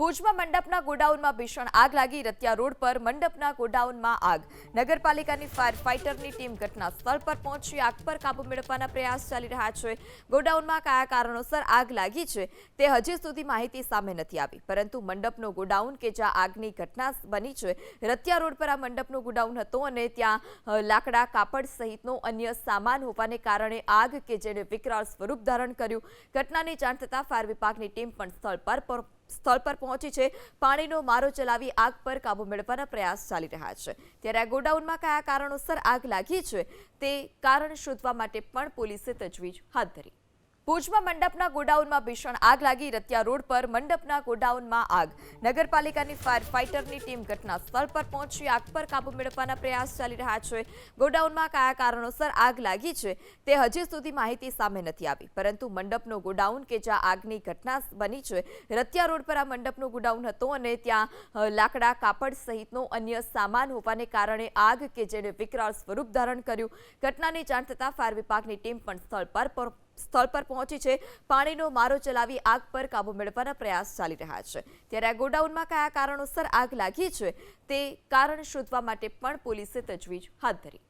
ભુજમાં મંડપના ગોડાઉનમાં ભીષણ આગ લાગી। રતિયા રોડ પર મંડપના ગોડાઉનમાં આગ। નગરપાલિકાની ફાયર ફાઇટરની ટીમ ઘટના સ્થળ પર પહોંચી આગ પર કાબુ મેળવવાના પ્રયાસ ચાલી રહ્યા છે। ગોડાઉનમાં કયા કારણોસર આગ લાગી છે તે હજી સુધી માહિતી સામે નથી આવી, પરંતુ મંડપનો ગોડાઉન કે જ્યાં આગની ઘટના બની છે, રતિયા રોડ પર આ મંડપનો ગોડાઉન હતો અને ત્યાં લાકડા, કાપડ સહિતનો અન્ય સામાન હોવાને કારણે આગ કે જેણે વિકરાળ સ્વરૂપ ધારણ કર્યું। ઘટનાની જાણ થતાં ફાયર વિભાગની ટીમ પણ સ્થળ પર પહોંચી છે। પાણીનો મારો ચલાવી આગ પર કાબુ મેળવવાના પ્રયાસ ચાલી રહ્યા છે। ત્યારે આ ગોડાઉનમાં કયા કારણોસર આગ લાગી છે તે કારણ શોધવા માટે પણ પોલીસે તજવીજ હાથ ધરી। ભુજમાં મંડપના ગોડાઉનમાં ભીષણ આગ લાગી। રતિયા રોડ પર મંડપના ગોડાઉનમાં આગ। નગરપાલિકાની ફાયર ફાઇટરની ટીમ ઘટના સ્થળ પર પહોંચી આગ પર કાબુ મેળવવાના પ્રયાસ ચાલી રહ્યા છે। ગોડાઉનમાં કયા કારણોસર આગ લાગી છે તે હજી સુધી માહિતી સામે નથી આવી, પરંતુ મંડપનો ગોડાઉન કે જ્યાં આગની ઘટના બની છે, રતિયા રોડ પર આ મંડપનો ગોડાઉન હતો અને ત્યાં લાકડા, કાપડ સહિતનો અન્ય સામાન હોવાને કારણે આગ કે જેણે વિકરાળ સ્વરૂપ ધારણ કર્યું। ઘટનાની જાણ થતાં ફાયર વિભાગની ટીમ પણ સ્થળ પર પહોંચી છે। પાણીનો મારો ચલાવી આગ પર કાબુ મેળવવાના પ્રયાસ ચાલી રહ્યા છે। ત્યારે આ ગોડાઉનમાં કયા કારણોસર આગ લાગી છે તે કારણ શોધવા માટે પણ પોલીસે તજવીજ હાથ ધરી।